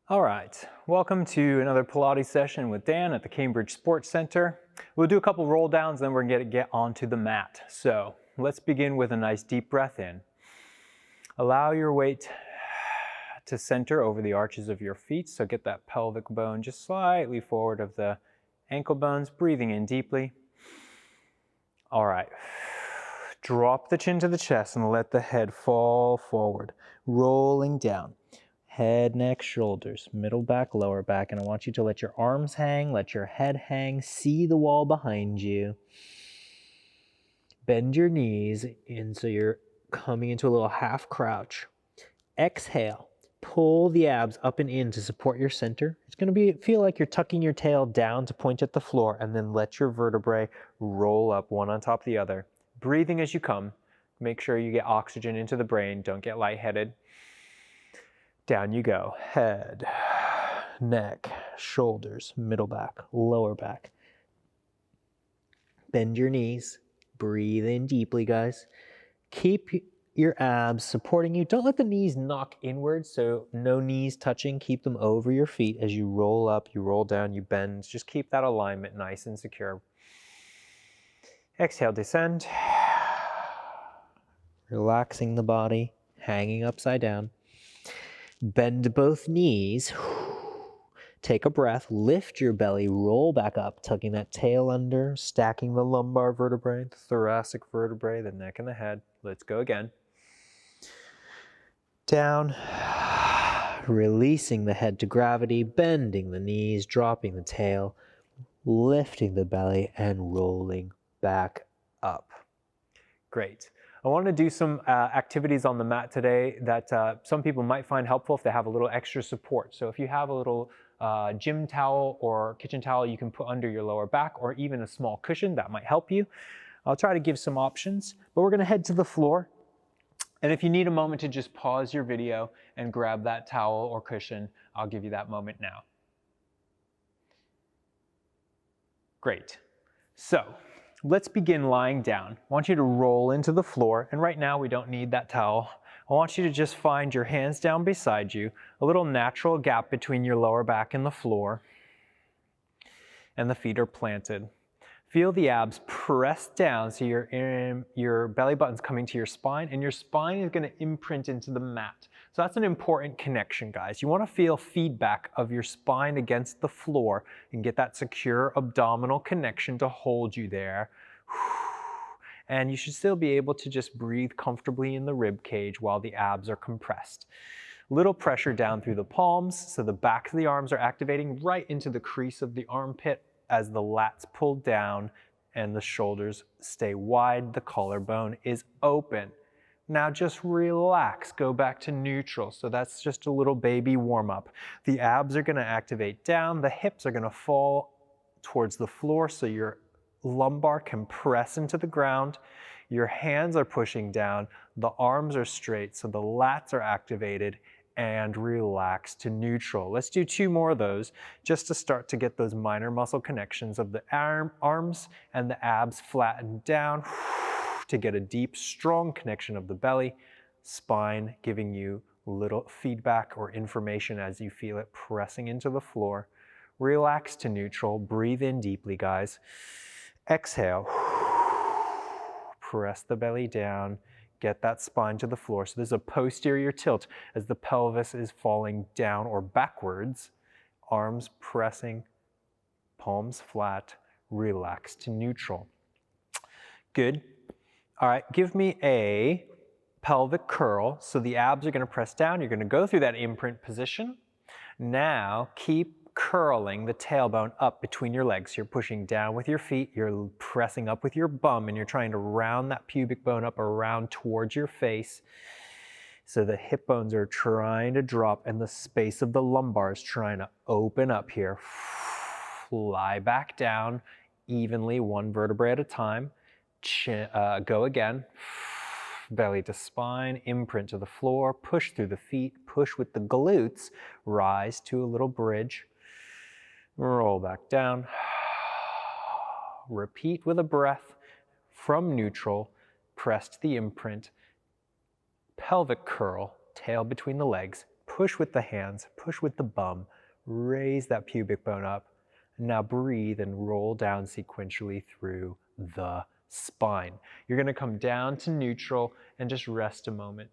All right, welcome to another Pilates session with Dan at the Cambridge Sports Center. We'll do a couple roll downs, then we're going to get onto the mat. So let's begin with a nice deep breath in. Allow your weight to center over the arches of your feet, so get that pelvic bone just slightly forward of the ankle bones, breathing in deeply. All right, drop the chin to the chest and let the head fall forward, rolling down. Head, neck, shoulders, middle back, lower back, and I want you to let your arms hang, let your head hang, see the wall behind you. Bend your knees in so you're coming into a little half crouch. Exhale, pull the abs up and in to support your center. It's going to feel like you're tucking your tail down to point at the floor, and then let your vertebrae roll up one on top of the other. Breathing as you come. Make sure you get oxygen into the brain. Don't get lightheaded. Down you go. Head, neck, shoulders, middle back, lower back. Bend your knees. Breathe in deeply, guys. Keep your abs supporting you. Don't let the knees knock inwards, so no knees touching. Keep them over your feet as you roll up, you roll down, you bend. Just keep that alignment nice and secure. Exhale, descend. Relaxing the body, hanging upside down. Bend both knees. Take a breath, lift your belly, roll back up, tucking that tail under, stacking the lumbar vertebrae, the thoracic vertebrae, the neck and the head. Let's go again. Down, releasing the head to gravity, bending the knees, dropping the tail, lifting the belly, and rolling back up. Great. I want to do some activities on the mat today that some people might find helpful if they have a little extra support. So if you have a little gym towel or kitchen towel you can put under your lower back, or even a small cushion, that might help you. I'll try to give some options, but we're going to head to the floor. And if you need a moment to just pause your video and grab that towel or cushion, I'll give you that moment now. Great. So let's begin lying down. I want you to roll into the floor, and right now we don't need that towel. I want you to just find your hands down beside you, a little natural gap between your lower back and the floor, and the feet are planted. Feel the abs press down so your belly button's coming to your spine, and your spine is going to imprint into the mat. So that's an important connection, guys. You want to feel feedback of your spine against the floor and get that secure abdominal connection to hold you there. And you should still be able to just breathe comfortably in the rib cage while the abs are compressed. Little pressure down through the palms, so the backs of the arms are activating right into the crease of the armpit as the lats pull down and the shoulders stay wide. The collarbone is open. Now just relax, go back to neutral. So that's just a little baby warm up. The abs are going to activate down, the hips are going to fall towards the floor so your lumbar can press into the ground. Your hands are pushing down, the arms are straight, so the lats are activated, and relax to neutral. Let's do 2 more of those just to start to get those minor muscle connections of the arms and the abs flattened down to get a deep, strong connection of the belly, spine giving you little feedback or information as you feel it pressing into the floor. Relax to neutral. Breathe in deeply, guys. Exhale. Press the belly down. Get that spine to the floor. So there's a posterior tilt as the pelvis is falling down or backwards. Arms pressing, palms flat, relax to neutral. Good. All right, give me a pelvic curl. So the abs are going to press down. You're going to go through that imprint position. Now keep curling the tailbone up between your legs. You're pushing down with your feet, you're pressing up with your bum, and you're trying to round that pubic bone up around towards your face. So the hip bones are trying to drop and the space of the lumbar is trying to open up here. Lie back down evenly, 1 vertebrae at a time. Go again. Belly to spine, imprint to the floor, push through the feet, push with the glutes, rise to a little bridge. Roll back down. Repeat with a breath from neutral. Press to the imprint. Pelvic curl, tail between the legs. push with the hands, push with the bum, raise that pubic bone up. Now breathe and roll down sequentially through the spine. You're going to come down to neutral and just rest a moment.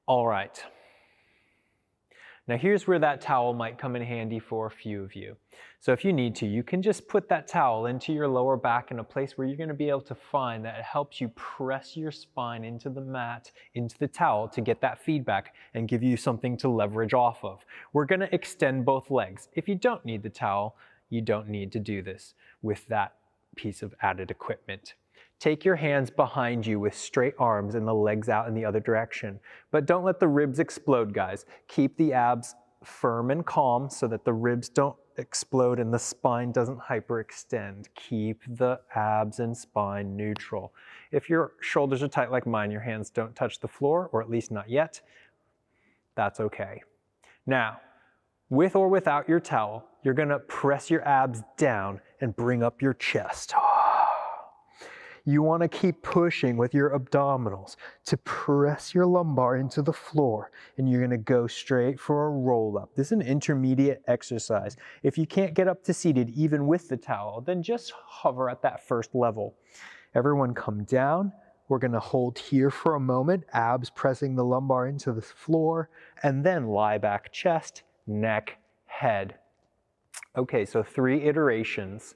All right. Now here's where that towel might come in handy for a few of you. So if you need to, you can just put that towel into your lower back in a place where you're going to be able to find that it helps you press your spine into the mat, into the towel to get that feedback and give you something to leverage off of. We're going to extend both legs. If you don't need the towel, you don't need to do this with that piece of added equipment. Take your hands behind you with straight arms and the legs out in the other direction. But don't let the ribs explode, guys. Keep the abs firm and calm so that the ribs don't explode and the spine doesn't hyperextend. Keep the abs and spine neutral. If your shoulders are tight like mine, your hands don't touch the floor, or at least not yet, that's okay. Now, with or without your towel, you're gonna press your abs down and bring up your chest. You want to keep pushing with your abdominals to press your lumbar into the floor, and you're going to go straight for a roll up. This is an intermediate exercise. If you can't get up to seated even with the towel, then just hover at that first level. Everyone come down. We're going to hold here for a moment, abs pressing the lumbar into the floor, and then lie back, chest, neck, head. Okay, so 3 iterations.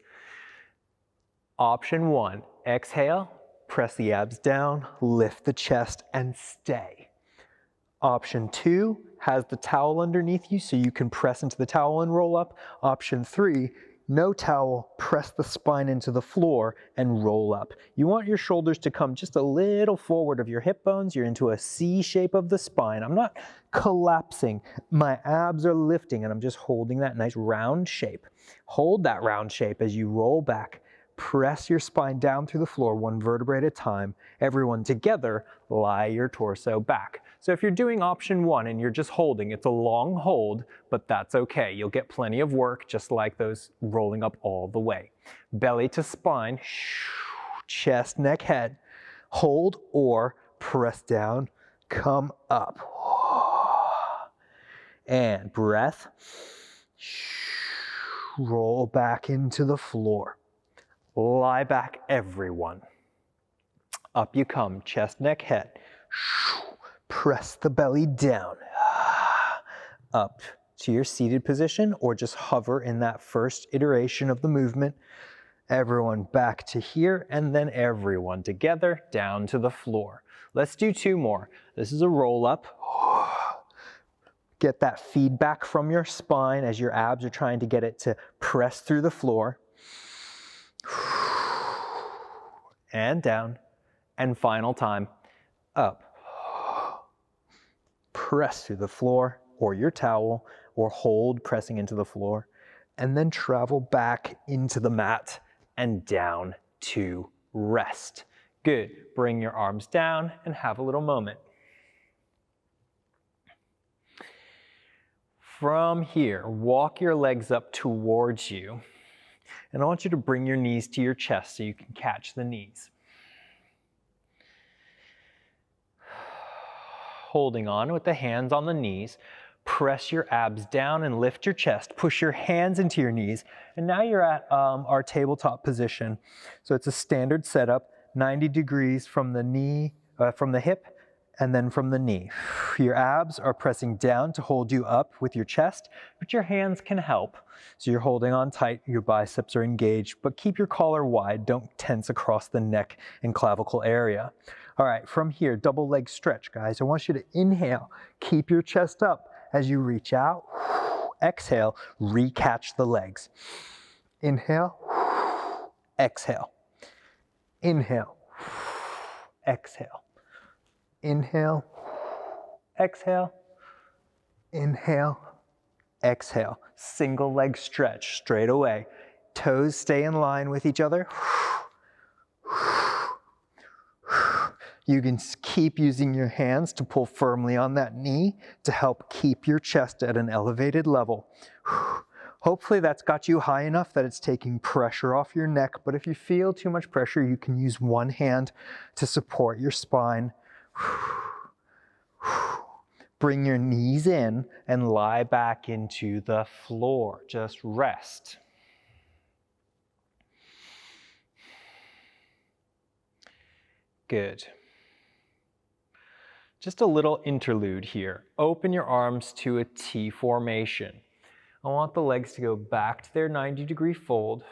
Option 1, exhale, press the abs down, lift the chest, and stay. Option 2 has the towel underneath you so you can press into the towel and roll up. Option 3, no towel, press the spine into the floor and roll up. You want your shoulders to come just a little forward of your hip bones. You're into a C shape of the spine. I'm not collapsing. My abs are lifting and I'm just holding that nice round shape. Hold that round shape as you roll back. Press your spine down through the floor, 1 vertebrae at a time. Everyone together, lie your torso back. So if you're doing option 1 and you're just holding, it's a long hold, but that's okay. You'll get plenty of work, just like those rolling up all the way. Belly to spine, chest, neck, head. Hold or press down, come up. And breath. Roll back into the floor. Lie back, everyone. Up you come, chest, neck, head. Press the belly down. Up to your seated position, or just hover in that first iteration of the movement. Everyone back to here, and then everyone together down to the floor. Let's do 2 more. This is a roll up. Get that feedback from your spine as your abs are trying to get it to press through the floor. And down, and final time, up. Press through the floor or your towel, or hold pressing into the floor, and then travel back into the mat and down to rest. Good. Bring your arms down and have a little moment. From here, walk your legs up towards you. And I want you to bring your knees to your chest so you can catch the knees. Holding on with the hands on the knees, press your abs down and lift your chest. Push your hands into your knees. And now you're at our tabletop position. So it's a standard setup, 90 degrees from the knee, from the hip, and then from the knee. Your abs are pressing down to hold you up with your chest, but your hands can help. So you're holding on tight, your biceps are engaged, but keep your collar wide. Don't tense across the neck and clavicle area. All right, from here, double leg stretch, guys. I want you to inhale, keep your chest up. As you reach out, exhale, recatch the legs. Inhale, exhale. Inhale, exhale. Inhale, exhale, inhale, exhale. Single leg stretch straight away. Toes stay in line with each other. You can keep using your hands to pull firmly on that knee to help keep your chest at an elevated level. Hopefully that's got you high enough that it's taking pressure off your neck, but if you feel too much pressure, you can use one hand to support your spine. Bring your knees in and lie back into the floor. Just rest. Good. Just a little interlude here. Open your arms to a T formation. I want the legs to go back to their 90-degree fold,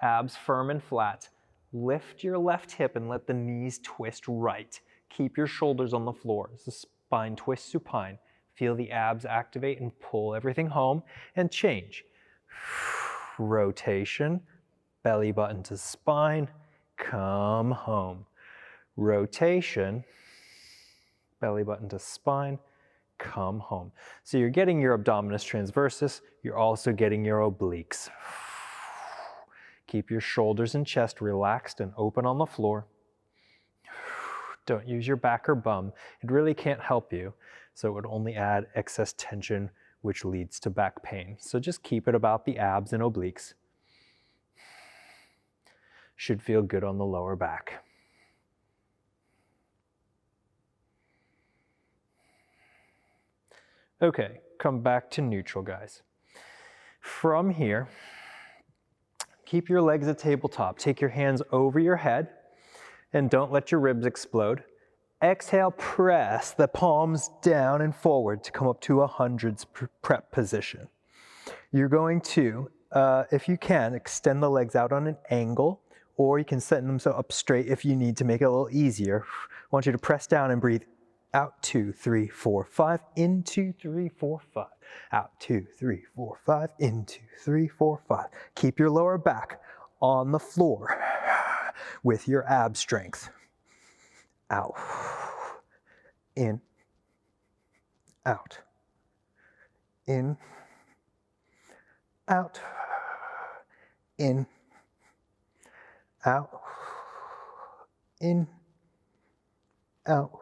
abs firm and flat. Lift your left hip and let the knees twist right. Keep your shoulders on the floor as the spine twists supine. Feel the abs activate and pull everything home and change. Rotation, belly button to spine, come home. Rotation, belly button to spine, come home. So you're getting your abdominis transversus, you're also getting your obliques. Keep your shoulders and chest relaxed and open on the floor. Don't use your back or bum. It really can't help you, so it would only add excess tension, which leads to back pain. So just keep it about the abs and obliques. Should feel good on the lower back. Okay, come back to neutral, guys. From here, keep your legs at tabletop. Take your hands over your head and don't let your ribs explode. Exhale, press the palms down and forward to come up to a hundreds prep position. You're going to, if you can, extend the legs out on an angle, or you can send them so up straight if you need to make it a little easier. I want you to press down and breathe. Out, 2, 3, 4, 5, in 2, 3, 4, 5. Out, 2, 3, 4, 5, in 2, 3, 4, 5. Keep your lower back on the floor with your ab strength. Out, in, out, in, out, in, out, in, out,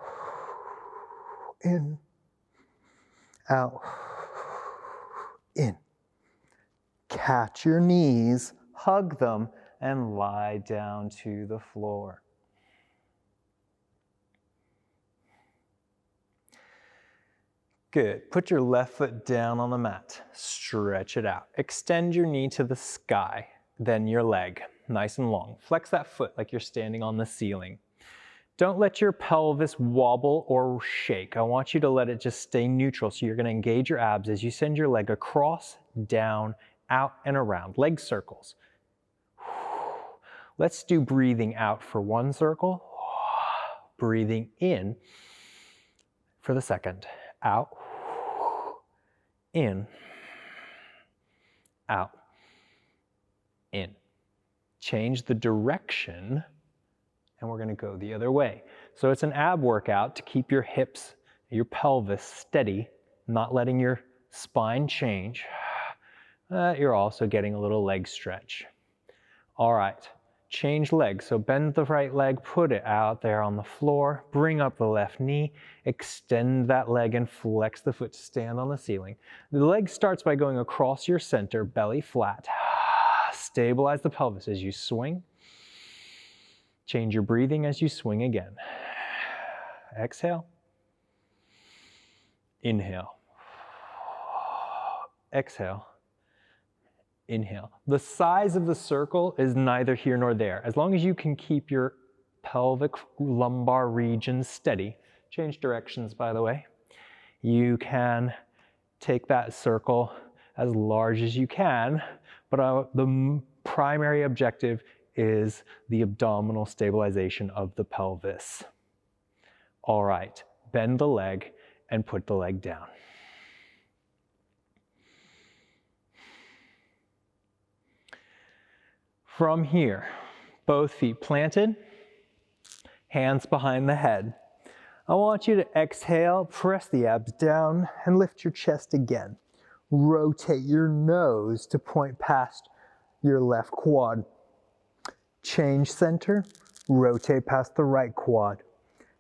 in, out, in. Catch your knees, hug them, and lie down to the floor. Good. Put your left foot down on the mat. Stretch it out. Extend your knee to the sky, then your leg, nice and long. Flex that foot like you're standing on the ceiling. Don't let your pelvis wobble or shake. I want you to let it just stay neutral. So you're going to engage your abs as you send your leg across, down, out, and around. Leg circles. Let's do breathing out for one circle. Breathing in for the second. Out, in, out, in. Change the direction. And we're going to go the other way. So it's an ab workout to keep your hips, your pelvis steady, not letting your spine change. You're also getting a little leg stretch. All right, change legs. So bend the right leg, put it out there on the floor, bring up the left knee, extend that leg and flex the foot to stand on the ceiling. The leg starts by going across your center, belly flat. Stabilize the pelvis as you swing. Change your breathing as you swing again. Exhale. Inhale. Exhale. Inhale. The size of the circle is neither here nor there. As long as you can keep your pelvic lumbar region steady, change directions by the way, you can take that circle as large as you can, but the primary objective is the abdominal stabilization of the pelvis. All right, bend the leg and put the leg down. From here, both feet planted, hands behind the head. I want you to exhale, press the abs down, and lift your chest again. Rotate your nose to point past your left quad. Change center, rotate past the right quad,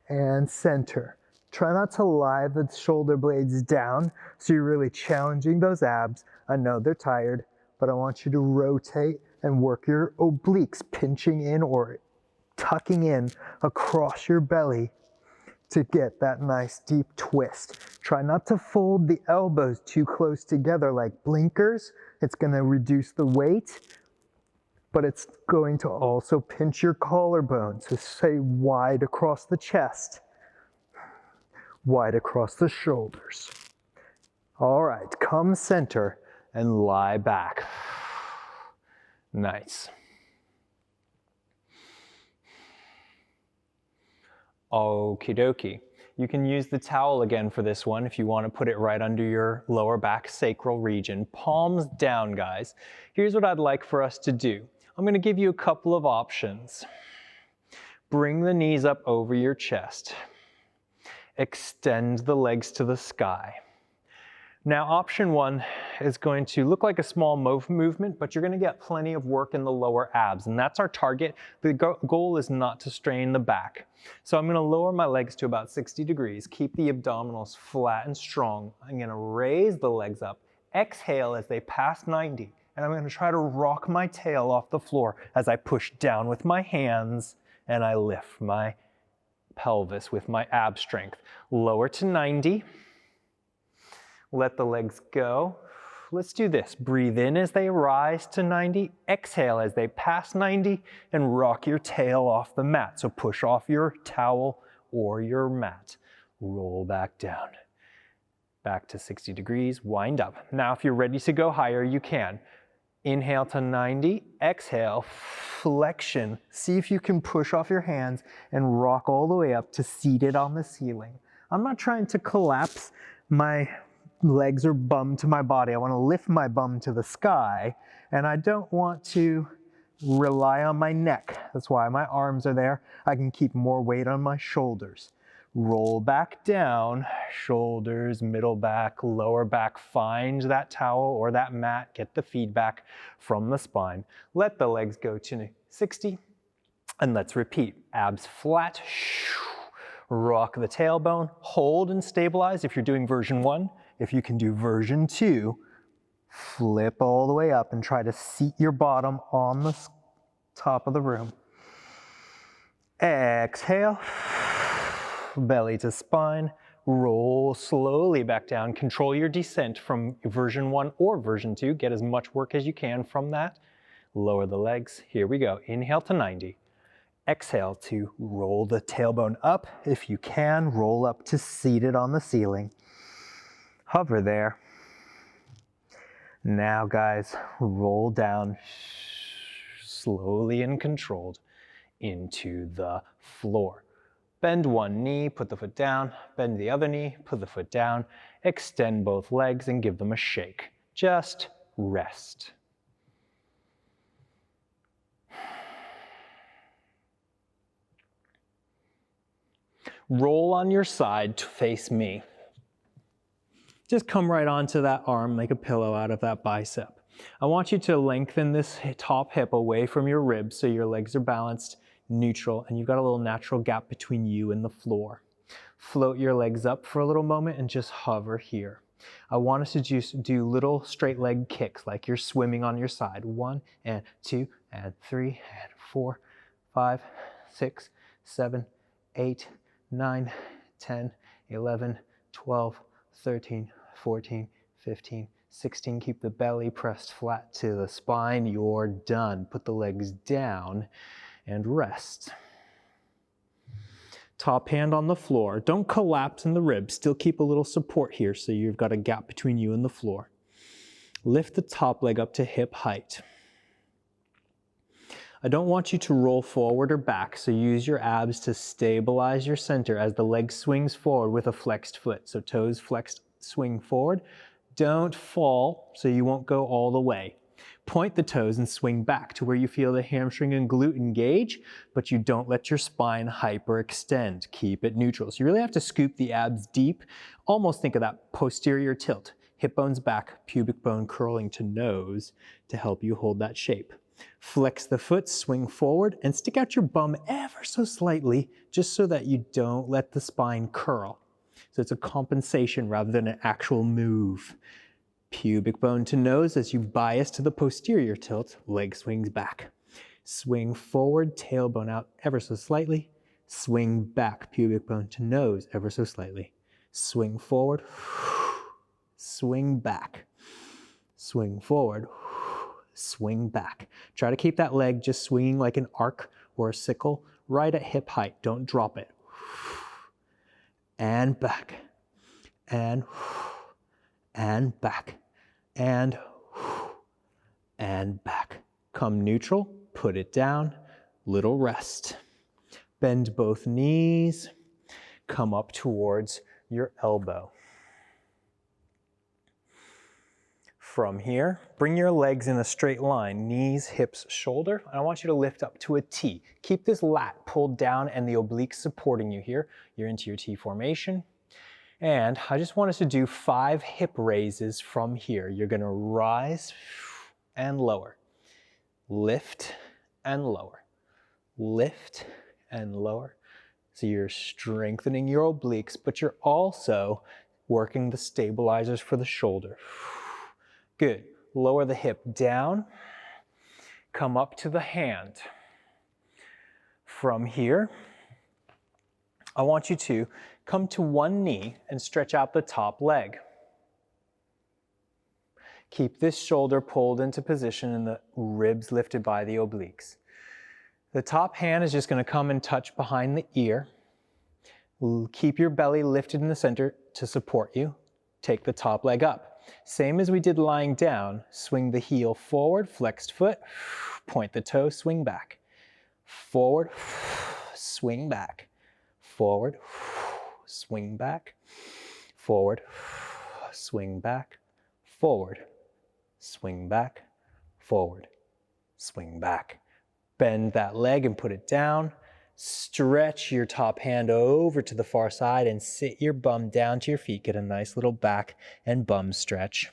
and center. Try not to lie the shoulder blades down, so you're really challenging those abs. I know they're tired, but I want you to rotate and work your obliques, pinching in or tucking in across your belly to get that nice deep twist. Try not to fold the elbows too close together like blinkers. It's going to reduce the weight, but it's going to also pinch your collarbone. So stay wide across the chest, wide across the shoulders. All right, come center and lie back. Nice. Okie dokie. You can use the towel again for this one if you want to put it right under your lower back sacral region. Palms down, guys. Here's what I'd like for us to do. I'm going to give you a couple of options. Bring the knees up over your chest. Extend the legs to the sky. Now, option one is going to look like a small movement, but you're going to get plenty of work in the lower abs, and that's our target. The goal is not to strain the back. So I'm going to lower my legs to about 60 degrees, keep the abdominals flat and strong. I'm going to raise the legs up, exhale as they pass 90, and I'm going to try to rock my tail off the floor as I push down with my hands and I lift my pelvis with my ab strength. Lower to 90. Let the legs go. Let's do this. Breathe in as they rise to 90. Exhale as they pass 90 and rock your tail off the mat. So push off your towel or your mat. Roll back down. Back to 60 degrees. Wind up. Now, if you're ready to go higher, you can. Inhale to 90. Exhale. Flexion. See if you can push off your hands and rock all the way up to seated on the ceiling. I'm not trying to collapse my legs or bum to my body. I want to lift my bum to the sky, and I don't want to rely on my neck. That's why my arms are there. I can keep more weight on my shoulders. Roll back down, shoulders, middle back, lower back. Find that towel or that mat. Get the feedback from the spine. Let the legs go to 60, and let's repeat. Abs flat. Rock the tailbone. Hold and stabilize if you're doing version 1. If you can do version 2, flip all the way up and try to seat your bottom on the top of the room. Exhale, belly to spine, roll slowly back down. Control your descent from version 1 or version 2. Get as much work as you can from that. Lower the legs. Here we go. Inhale to 90. Exhale to roll the tailbone up. If you can, roll up to seated on the ceiling. Hover there. Now, guys, roll down slowly and controlled into the floor. Bend one knee, put the foot down. Bend the other knee, put the foot down. Extend both legs and give them a shake. Just rest. Roll on your side to face me. Just come right onto that arm, make a pillow out of that bicep. I want you to lengthen this top hip away from your ribs so your legs are balanced, neutral, and you've got a little natural gap between you and the floor. Float your legs up for a little moment and just hover here. I want us to just do little straight leg kicks like you're swimming on your side. 1 and 2 and 3 and 4, 5, 6, 7, 8, 9, 10, 11, 12, 13, 14, 15, 16. Keep the belly pressed flat to the spine. You're done. Put the legs down and rest. Top hand on the floor. Don't collapse in the ribs. Still keep a little support here so you've got a gap between you and the floor. Lift the top leg up to hip height. I don't want you to roll forward or back, so use your abs to stabilize your center as the leg swings forward with a flexed foot. So toes flexed, swing forward. Don't fall, so you won't go all the way. Point the toes and swing back to where you feel the hamstring and glute engage, but you don't let your spine hyperextend. Keep it neutral. So you really have to scoop the abs deep. Almost think of that posterior tilt. Hip bones back, pubic bone curling to nose to help you hold that shape. Flex the foot, swing forward, and stick out your bum ever so slightly, just so that you don't let the spine curl. So it's a compensation rather than an actual move. Pubic bone to nose as you bias to the posterior tilt, leg swings back. Swing forward, tailbone out ever so slightly. Swing back, pubic bone to nose ever so slightly. Swing forward, swing back. Swing forward, swing back. Try to keep that leg just swinging like an arc or a sickle right at hip height. Don't drop it. And back, and back, and back. Come neutral, put it down, little rest. Bend both knees, come up towards your elbow. From here, bring your legs in a straight line, knees, hips, shoulder. And I want you to lift up to a T. Keep this lat pulled down and the obliques supporting you here. You're into your T formation. And I just want us to do 5 hip raises from here. You're gonna rise and lower, lift and lower, lift and lower. So you're strengthening your obliques, but you're also working the stabilizers for the shoulder. Good. Lower the hip down, come up to the hand. From here, I want you to come to one knee and stretch out the top leg. Keep this shoulder pulled into position and the ribs lifted by the obliques. The top hand is just going to come and touch behind the ear. Keep your belly lifted in the center to support you. Take the top leg up. Same as we did lying down, swing the heel forward, flexed foot, point the toe, swing back. Forward, swing back. Forward, swing back. Forward, swing back. Forward, swing back. Forward, swing back. Bend that leg and put it down. Stretch your top hand over to the far side and sit your bum down to your feet. Get a nice little back and bum stretch.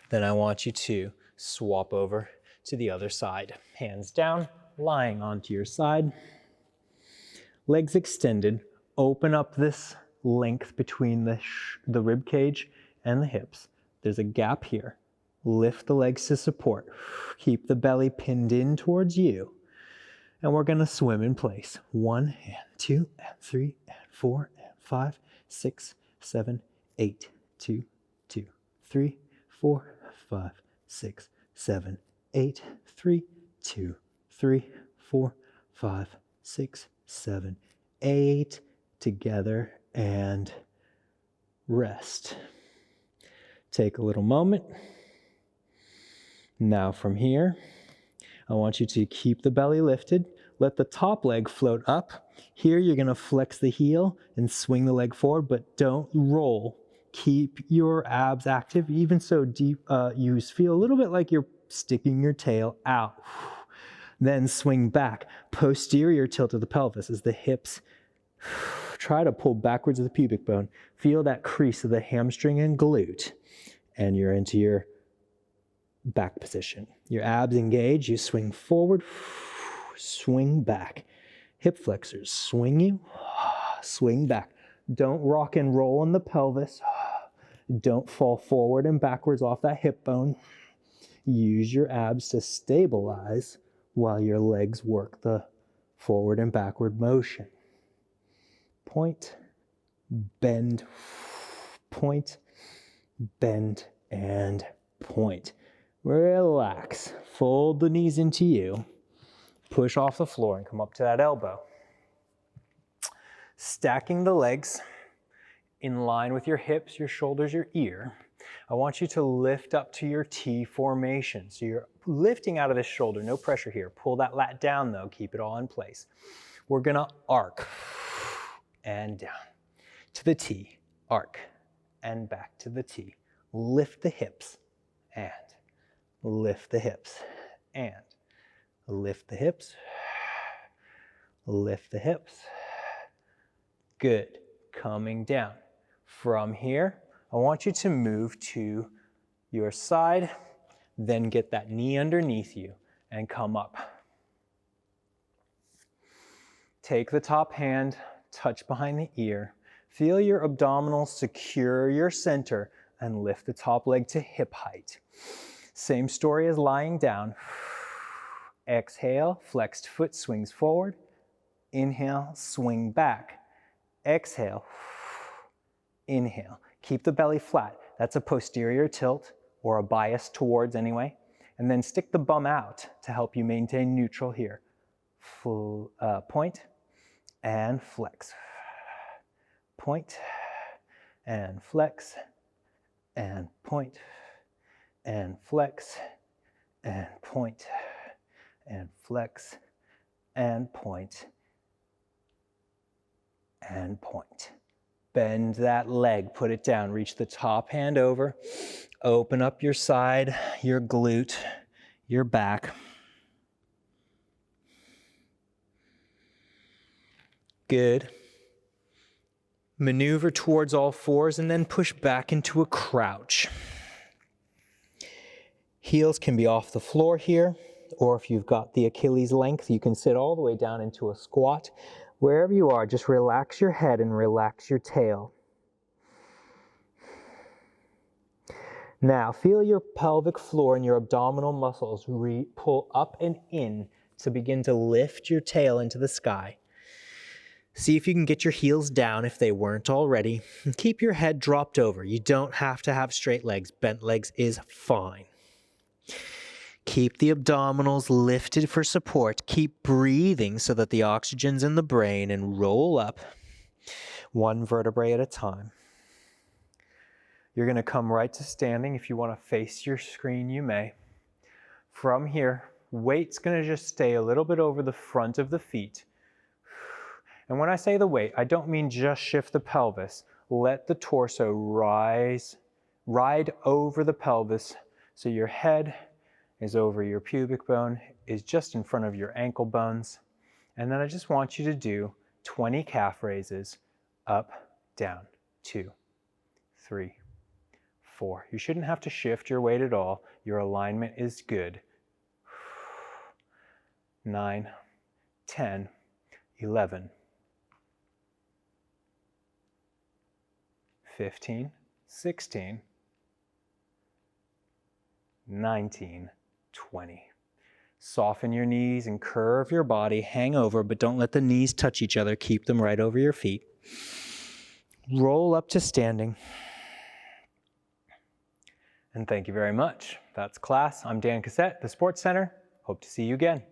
Then I want you to swap over to the other side. Hands down, lying onto your side. Legs extended. Open up this length between the rib cage and the hips. There's a gap here. Lift the legs to support. Keep the belly pinned in towards you. And we're going to swim in place. 1 and 2 and 3 and 4 and 5, 6, 7, 8, 2, 2, 3, 4, 5, 6, 7, 8, 3, 2, 3, 4, 5, 6, 7, 8. Together and rest. Take a little moment. Now from here, I want you to keep the belly lifted. Let the top leg float up. Here you're going to flex the heel and swing the leg forward, but don't roll. Keep your abs active. Even so deep, you feel a little bit like you're sticking your tail out. Then swing back. Posterior tilt of the pelvis as the hips try to pull backwards of the pubic bone. Feel that crease of the hamstring and glute. And you're into your back position. Your abs engage, you swing forward, swing back. Hip flexors, swing you, swing back. Don't rock and roll in the pelvis. Don't fall forward and backwards off that hip bone. Use your abs to stabilize while your legs work the forward and backward motion. Point, bend, point, bend, and point. Relax. Fold the knees into you. Push off the floor and come up to that elbow. Stacking the legs in line with your hips, your shoulders, your ear. I want you to lift up to your T formation. So you're lifting out of this shoulder, no pressure here. Pull that lat down though, keep it all in place. We're gonna arc and down to the T, arc and back to the T. Lift the hips and lift the hips and lift the hips, lift the hips. Good. Coming down. From here, I want you to move to your side, then get that knee underneath you and come up. Take the top hand, touch behind the ear. Feel your abdominals secure your center and lift the top leg to hip height. Same story as lying down. Exhale, flexed foot swings forward. Inhale, swing back. Exhale, inhale. Keep the belly flat. That's a posterior tilt, or a bias towards anyway. And then stick the bum out to help you maintain neutral here. Full point and flex. Point and flex and point and flex and point and flex and point and point. Bend that leg, put it down, reach the top hand over, open up your side, your glute, your back. Good. Maneuver towards all fours and then push back into a crouch. Heels can be off the floor here, or if you've got the Achilles length, you can sit all the way down into a squat. Wherever you are, just relax your head and relax your tail. Now, feel your pelvic floor and your abdominal muscles pull up and in to begin to lift your tail into the sky. See if you can get your heels down if they weren't already. And keep your head dropped over. You don't have to have straight legs. Bent legs is fine. Keep the abdominals lifted for support. Keep breathing so that the oxygen's in the brain, and roll up one vertebrae at a time. You're going to come right to standing. If you want to face your screen, you may. From here, weight's going to just stay a little bit over the front of the feet. And when I say the weight, I don't mean just shift the pelvis. Let the torso ride over the pelvis so your head is over your pubic bone, is just in front of your ankle bones. And then I just want you to do 20 calf raises, up, down, 2, 3, 4. You shouldn't have to shift your weight at all. Your alignment is good. 9, 10, 11, 15, 16, 19, 20. Soften your knees and curve your body. Hang over, but don't let the knees touch each other. Keep them right over your feet. Roll up to standing. And thank you very much. That's class. I'm Dan Cassette, the Sports Center. Hope to see you again.